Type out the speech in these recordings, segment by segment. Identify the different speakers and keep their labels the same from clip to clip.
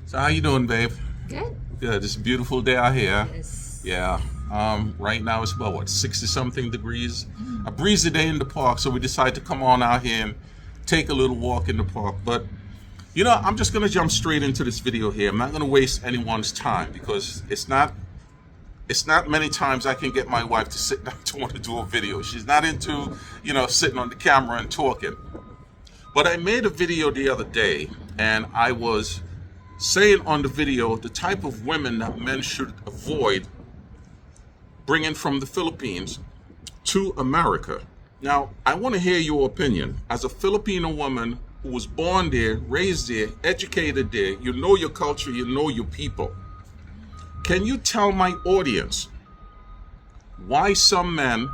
Speaker 1: So how you doing, babe?
Speaker 2: Good.
Speaker 1: Good. It's a beautiful day out here.
Speaker 2: Yes.
Speaker 1: Yeah. Right now it's about what, 60 something degrees. A breezy day in the park, so we decided to come on out here and take a little walk in the park. But I'm just gonna jump straight into this video here. I'm not gonna waste anyone's time because it's not many times I can get my wife to sit down to want to do a video. She's not into, sitting on the camera and talking. But I made a video the other day, and I was saying on the video the type of women that men should avoid bringing from the Philippines to America. Now, I want to hear your opinion. As a Filipino woman who was born there, raised there, educated there, you know your culture, you know your people. Can you tell my audience why some men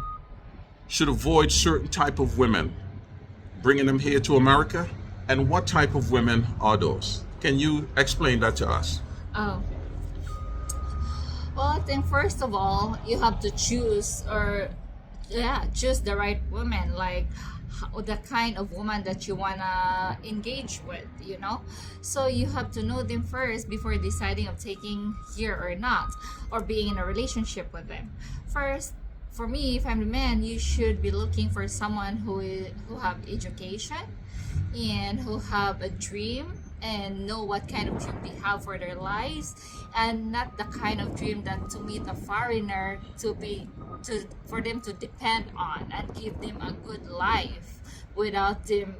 Speaker 1: should avoid certain type of women bringing them here to America? And what type of women are those? Can you explain that to us?
Speaker 2: Oh. Well, I think first of all, you have to choose choose the right woman, like the kind of woman that you wanna engage with. So you have to know them first before deciding of taking here or not, or being in a relationship with them. First, for me, if I'm the man, you should be looking for someone who have education and who have a dream and know what kind of dream they have for their lives, and not the kind of dream that to meet a foreigner for them to depend on and give them a good life without them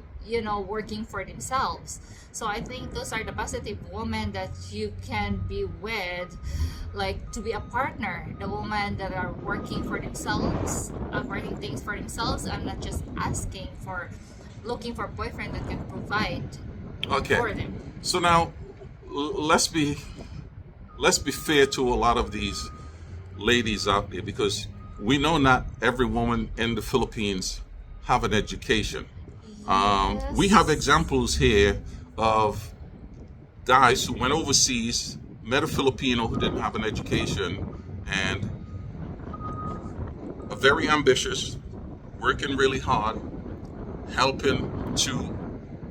Speaker 2: working for themselves. So I think those are the positive women that you can be with, like to be a partner, the women that are working for themselves, acquiring things for themselves, and not just looking for a boyfriend that can provide
Speaker 1: Okay.
Speaker 2: for them.
Speaker 1: So now, let's be fair to a lot of these ladies out there, because we know not every woman in the Philippines have an education.
Speaker 2: Yes.
Speaker 1: We have examples here of guys who went overseas, met a Filipino who didn't have an education, and are very ambitious, working really hard, helping to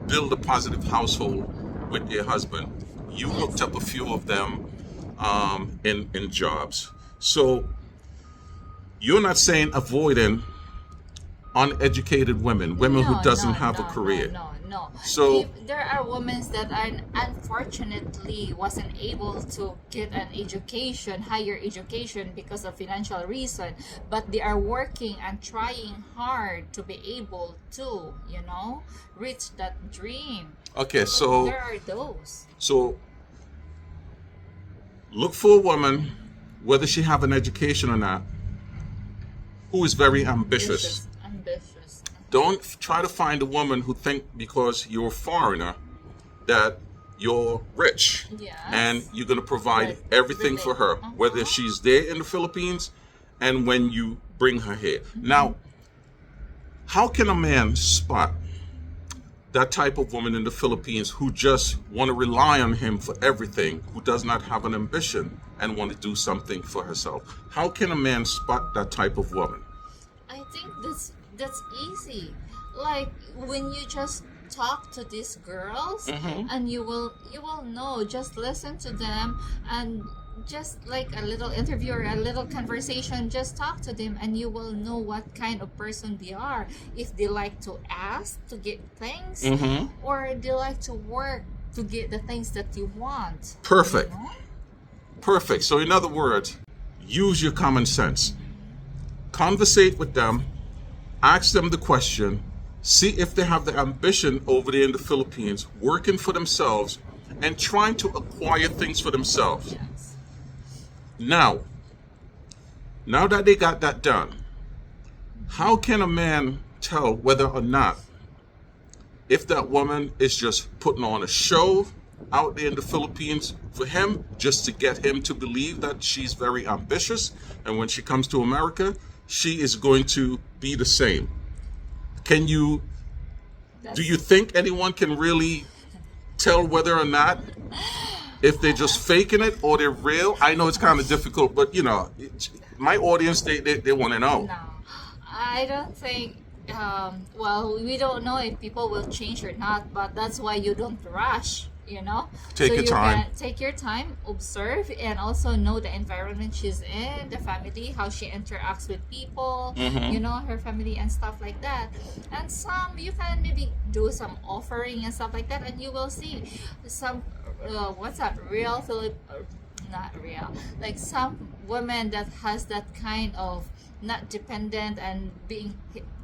Speaker 1: build a positive household with their husband. You hooked up a few of them in jobs. So you're not saying avoiding uneducated women who doesn't have a career.
Speaker 2: No.
Speaker 1: So
Speaker 2: There are women that are unfortunately wasn't able to get an higher education because of financial reason, but they are working and trying hard to be able to, reach that dream.
Speaker 1: okay,
Speaker 2: So
Speaker 1: so
Speaker 2: there are those.
Speaker 1: so look for a woman, whether she have an education or not, who is very ambitious.
Speaker 2: Ambitious.
Speaker 1: Don't try to find a woman who think because you're a foreigner that you're rich
Speaker 2: Yes.
Speaker 1: and you're going to provide
Speaker 2: Right.
Speaker 1: everything for her, whether she's there in the Philippines and when you bring her here. Now, how can a man spot that type of woman in the Philippines who just want to rely on him for everything, who does not have an ambition and want to do something for herself? How can a man spot that type of woman?
Speaker 2: I think that's easy. Like when you just talk to these girls, and you will know. Just listen to them, and just like a little interview or a little conversation, just talk to them, and you will know what kind of person they are. If they like to ask to get things, or they like to work to get the things that you want.
Speaker 1: Perfect.
Speaker 2: You know?
Speaker 1: Perfect. So, in other words, use your common sense. Conversate with them, ask them the question, see if they have the ambition over there in the Philippines, working for themselves and trying to acquire things for themselves.
Speaker 2: Yes.
Speaker 1: Now that they got that done, how can a man tell whether or not if that woman is just putting on a show out there in the Philippines for him, just to get him to believe that she's very ambitious, and when she comes to America, she is going to be the same? Do you think anyone can really tell whether or not if they're just faking it or they're real? I know it's kind of difficult, but my audience, they want to know.
Speaker 2: No, I don't think. Well, we don't know if people will change or not, but that's why you don't rush you know.
Speaker 1: Take
Speaker 2: so
Speaker 1: your
Speaker 2: you
Speaker 1: time.
Speaker 2: can take your time, observe, and also know the environment she's in, the family, how she interacts with people,
Speaker 1: Mm-hmm.
Speaker 2: you know, her family and stuff like that. And some you can maybe do some offering and stuff like that, and you will see some what's that real Philip not real, like some women that has that kind of not dependent and being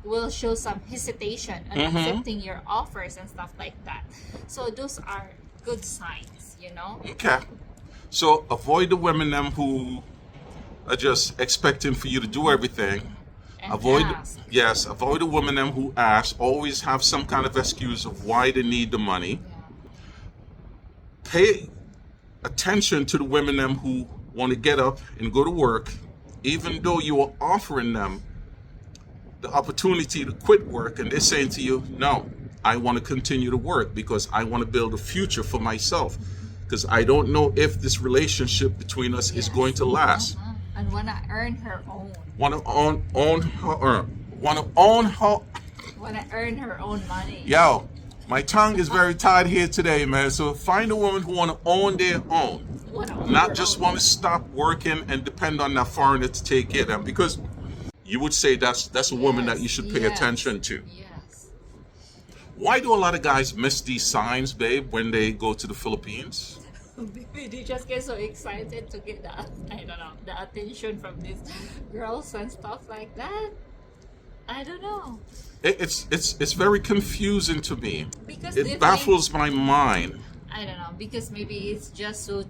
Speaker 2: will show some hesitation and
Speaker 1: Mm-hmm.
Speaker 2: accepting your offers and stuff like that. So those are good signs, you know.
Speaker 1: Okay. So avoid the women them who are just expecting for you to do everything.
Speaker 2: And
Speaker 1: Avoid,
Speaker 2: ask.
Speaker 1: yes, avoid the women them who ask. Always have some kind of excuse of why they need the money.
Speaker 2: Yeah.
Speaker 1: Pay attention to the women them who want to get up and go to work, even though you are offering them the opportunity to quit work, and they're saying to you, no, I want to continue to work because I want to build a future for myself, because I don't know if this relationship between us is
Speaker 2: Yes.
Speaker 1: going to last.
Speaker 2: And wanna earn her own.
Speaker 1: Want to own her, want to own her.
Speaker 2: Wanna earn her own money.
Speaker 1: Yo, my tongue is very tired here today, man. So find a woman who want to own their own,
Speaker 2: Wanna own
Speaker 1: not
Speaker 2: her
Speaker 1: just
Speaker 2: own.
Speaker 1: want to stop working and depend on that foreigner to take care of them, because you would say that's a woman that you should pay
Speaker 2: Yes.
Speaker 1: attention to.
Speaker 2: Yes.
Speaker 1: Why do a lot of guys miss these signs, babe, when they go to the Philippines?
Speaker 2: Maybe they just get so excited to get the, I don't know, the attention from these girls and stuff like that. I don't know.
Speaker 1: It's very confusing to me.
Speaker 2: Because they
Speaker 1: It
Speaker 2: think-
Speaker 1: baffles my mind.
Speaker 2: I don't know, because maybe it's just so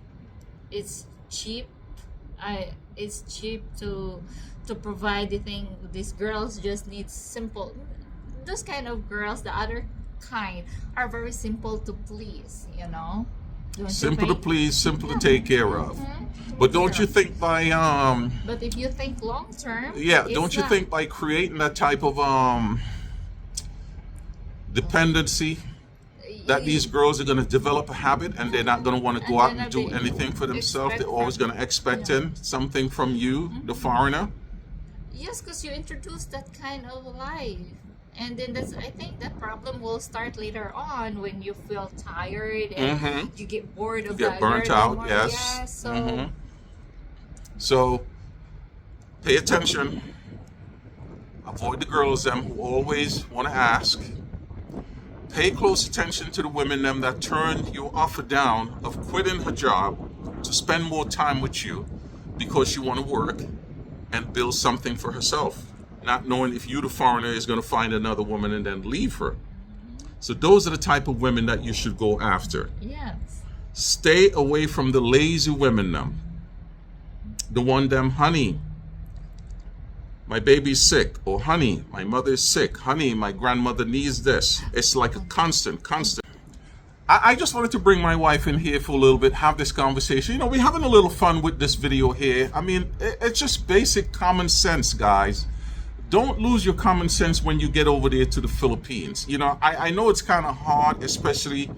Speaker 2: it's cheap. It's cheap to provide the thing. These girls just need simple. Those kind of girls, the other kind, are very simple to please. You know, don't you
Speaker 1: Simple to
Speaker 2: think?
Speaker 1: please, simple to take care of. But don't you think by
Speaker 2: But if you think long term,
Speaker 1: yeah,
Speaker 2: it's
Speaker 1: don't you
Speaker 2: not.
Speaker 1: think by creating that type of dependency, that these girls are going to develop a habit and they're not going to want to go out and do anything for themselves? They're always going to expect something from you, the foreigner.
Speaker 2: Yes, because you introduce that kind of life. And then I think that problem will start later on when you feel tired and
Speaker 1: Mhm.
Speaker 2: you get bored of
Speaker 1: get
Speaker 2: that
Speaker 1: burnt
Speaker 2: girl
Speaker 1: out,
Speaker 2: anymore.
Speaker 1: yes.
Speaker 2: Yeah, so
Speaker 1: Mhm. So pay attention. Avoid the girls them who always want to ask. Pay close attention to the women them that turn your offer down of quitting her job to spend more time with you because she want to work and build something for herself, not knowing if you, the foreigner, is going to find another woman and then leave her. So those are the type of women that you should go after.
Speaker 2: yes.
Speaker 1: Stay away from the lazy women them. The one them, honey, my baby's sick, or honey, my mother is sick, honey, my grandmother needs this. It's like a constant. I just wanted to bring my wife in here for a little bit, have this conversation. You know, we're having a little fun with this video here. I mean, it's just basic common sense, guys. Don't lose your common sense when you get over there to the Philippines. You know, I know it's kind of hard, especially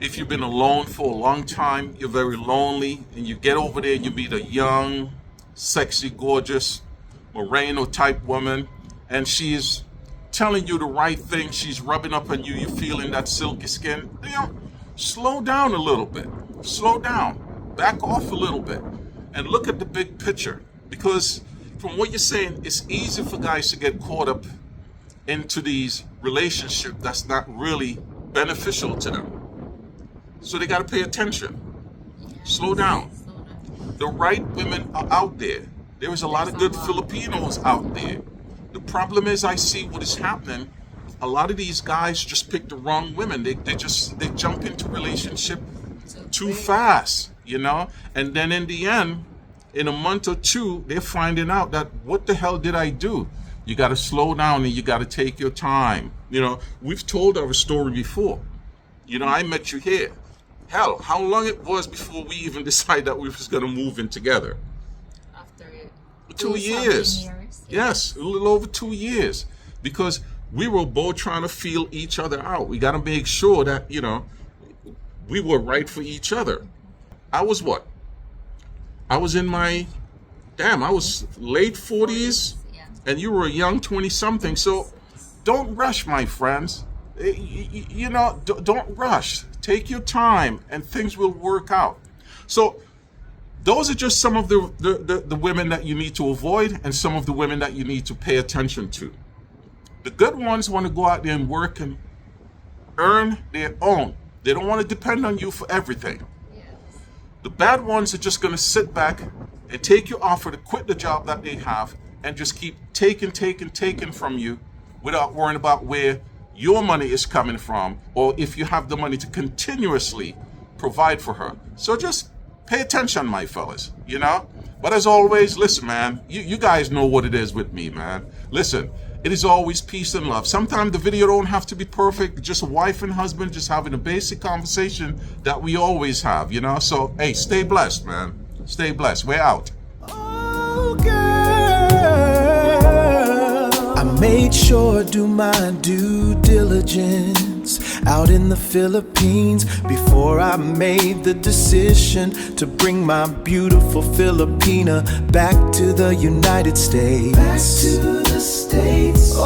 Speaker 1: if you've been alone for a long time, you're very lonely, and you get over there and you meet a young, sexy, gorgeous, Moreno type woman, and she's telling you the right thing, she's rubbing up on you, you're feeling that silky skin. You know, slow down a little bit. Slow down. Back off a little bit. And look at the big picture. Because from what you're saying, it's easy for guys to get caught up into these relationships that's not really beneficial to them. So they got to pay attention. Slow down. The right women are out there. There is a lot of good Filipinos out there. The problem is, I see what is happening. A lot of these guys just pick the wrong women. They jump into relationship too fast, you know? And then in the end, in a month or two, they're finding out that, what the hell did I do? You got to slow down and you got to take your time. You know, we've told our story before. You know, I met you here. Hell, how long it was before we even decided that we was going to move in together?
Speaker 2: After
Speaker 1: 2 years.
Speaker 2: years.
Speaker 1: Yes, a little over 2 years. Because we were both trying to feel each other out. We got to make sure that, you know, we were right for each other. I was what? I was in my, I was late 40s,
Speaker 2: Yeah.
Speaker 1: and you were a young 20-something. So don't rush, my friends. You know, don't rush. Take your time and things will work out. So those are just some of the women that you need to avoid and some of the women that you need to pay attention to. The good ones want to go out there and work and earn their own. They don't want to depend on you for everything.
Speaker 2: Yes.
Speaker 1: The bad ones are just going to sit back and take your offer to quit the job that they have and just keep taking from you without worrying about where your money is coming from or if you have the money to continuously provide for her. So just pay attention, my fellas, you know? But as always, listen, man, you guys know what it is with me, man. Listen, it is always peace and love. Sometimes the video don't have to be perfect. Just a wife and husband just having a basic conversation that we always have, you know? So, hey, stay blessed, man. Stay blessed. We're out.
Speaker 3: Oh, girl, I made sure to do my due diligence out in the Philippines before I made the decision to bring my beautiful Filipina back to the United States. Back to the States.